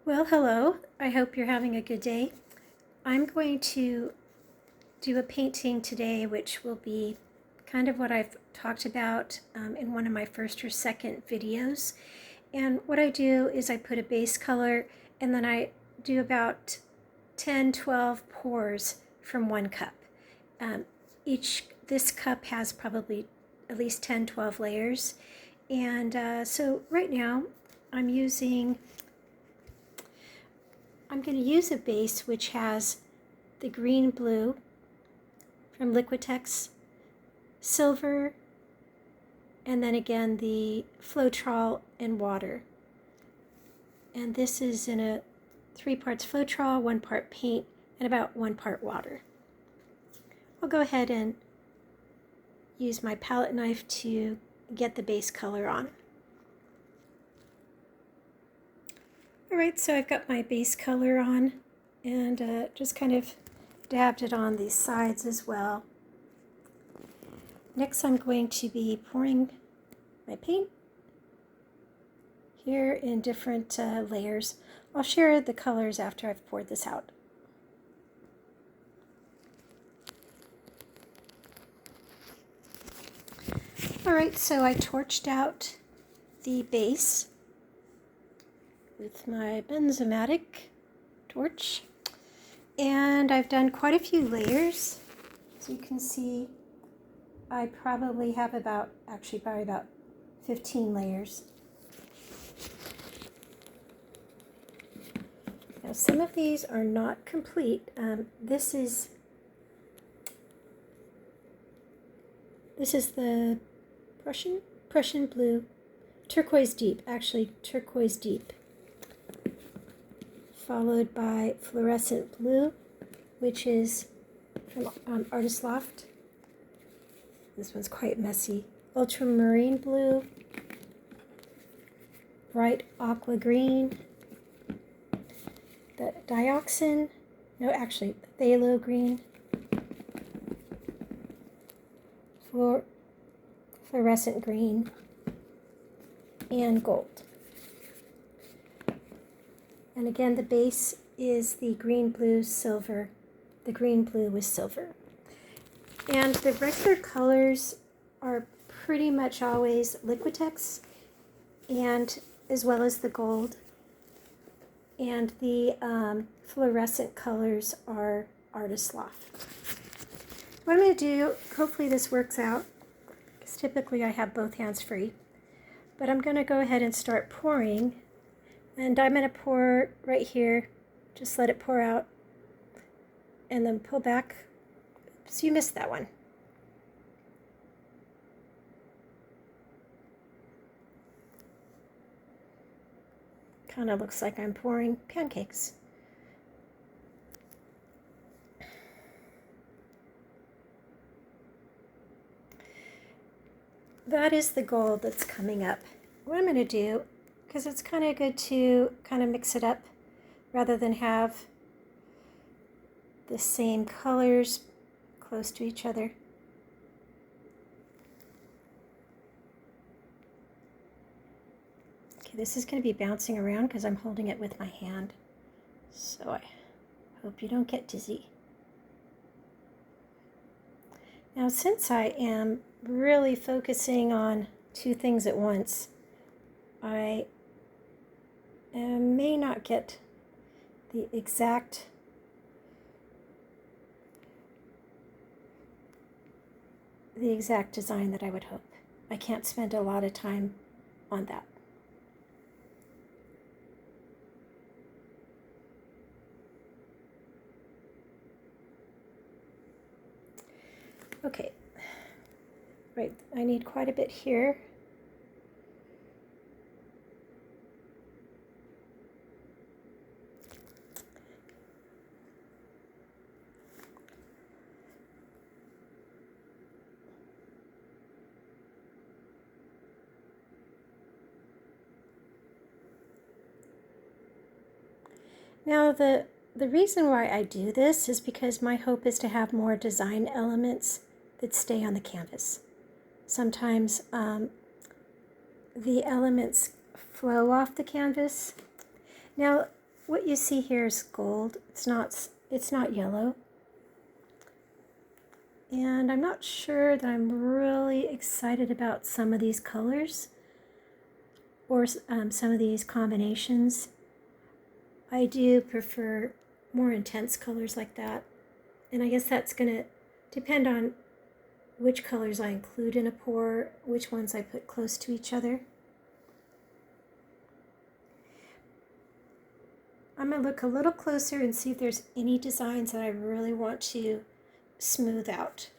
Well, hello. I hope you're having a good day. I'm going to do a painting today, which will be kind of what I've talked about in one of my first or second videos. And what I do is I put a base color and then I do about 10, 12 pours from one cup. This cup has probably at least 10, 12 layers. And so right now I'm going to use a base which has the green blue from Liquitex, silver, and then again the Floetrol and water. And this is in a 3 parts Floetrol, 1 part paint, and about 1 part water. I'll go ahead and use my palette knife to get the base color on. Alright, so I've got my base color on and just kind of dabbed it on these sides as well. Next I'm going to be pouring my paint here in different layers. I'll share the colors after I've poured this out. Alright, so I torched out the base with my benzomatic torch, and I've done quite a few layers. As you can see, I probably have probably about 15 layers. Now some of these are not complete. This is the Prussian blue, turquoise deep, followed by fluorescent blue, which is from AUS Loft. This one's quite messy. Ultramarine blue, bright aqua green, the phthalo green, fluorescent green, and gold. And again, the base is the green, blue, silver. The green, blue with silver. And the regular colors are pretty much always Liquitex, and as well as the gold. And the fluorescent colors are AUS Loft. What I'm going to do, hopefully this works out, because typically I have both hands free, but I'm going to go ahead and start pouring. And I'm going to pour right here, just let it pour out, and then pull back. Oops, you missed that one. Kind of looks like I'm pouring pancakes. That is the gold that's coming up. What I'm going to do, because it's kind of good to kind of mix it up rather than have the same colors close to each other. Okay, this is going to be bouncing around because I'm holding it with my hand, so I hope you don't get dizzy. Now, since I am really focusing on 2 things at once, I may not get the exact design that I would hope. I can't spend a lot of time on that. Okay, right, I need quite a bit here. Now the reason why I do this is because my hope is to have more design elements that stay on the canvas. Sometimes the elements flow off the canvas. Now what you see here is gold. It's not yellow. And I'm not sure that I'm really excited about some of these colors or some of these combinations. I do prefer more intense colors like that. And I guess that's going to depend on which colors I include in a pour, which ones I put close to each other. I'm going to look a little closer and see if there's any designs that I really want to smooth out.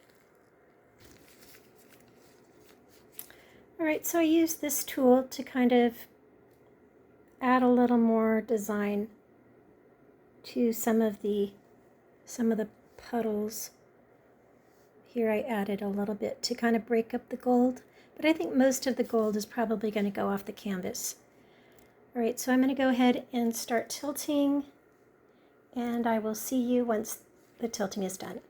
All right, so I use this tool to kind of add a little more design to some of the puddles. Here I added a little bit to kind of break up the gold, but I think most of the gold is probably going to go off the canvas. All right, so I'm going to go ahead and start tilting, and I will see you once the tilting is done.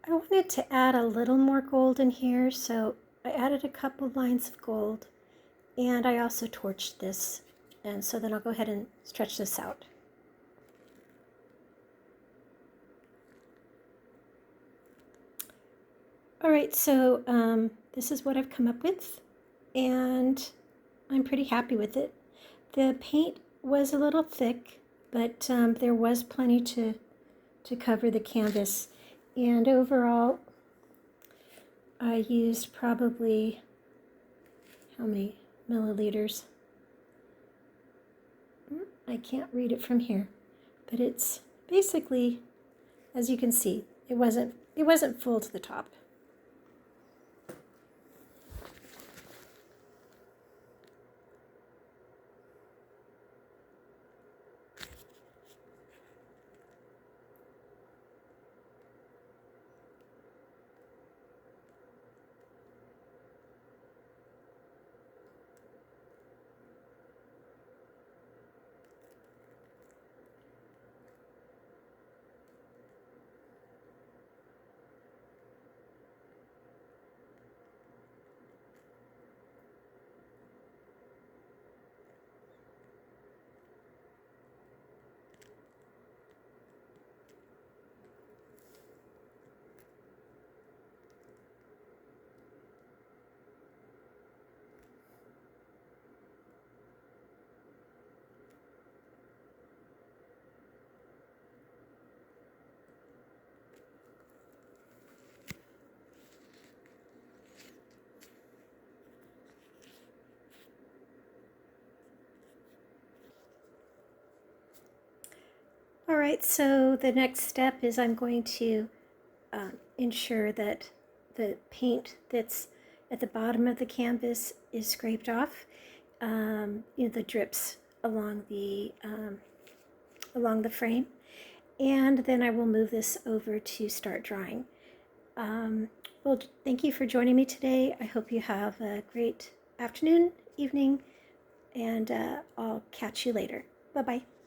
I wanted to add a little more gold in here, so I added a couple lines of gold, and I also torched this, and so then I'll go ahead and stretch this out. All right, so this is what I've come up with, and I'm pretty happy with it. The paint was a little thick, but there was plenty to cover the canvas. And overall, I used probably, how many milliliters? I can't read it from here, but it's basically, as you can see, it wasn't full to the top. All right, so the next step is I'm going to ensure that the paint that's at the bottom of the canvas is scraped off, the drips along the frame, and then I will move this over to start drying. Well, thank you for joining me today. I hope you have a great afternoon, evening, and I'll catch you later. Bye-bye.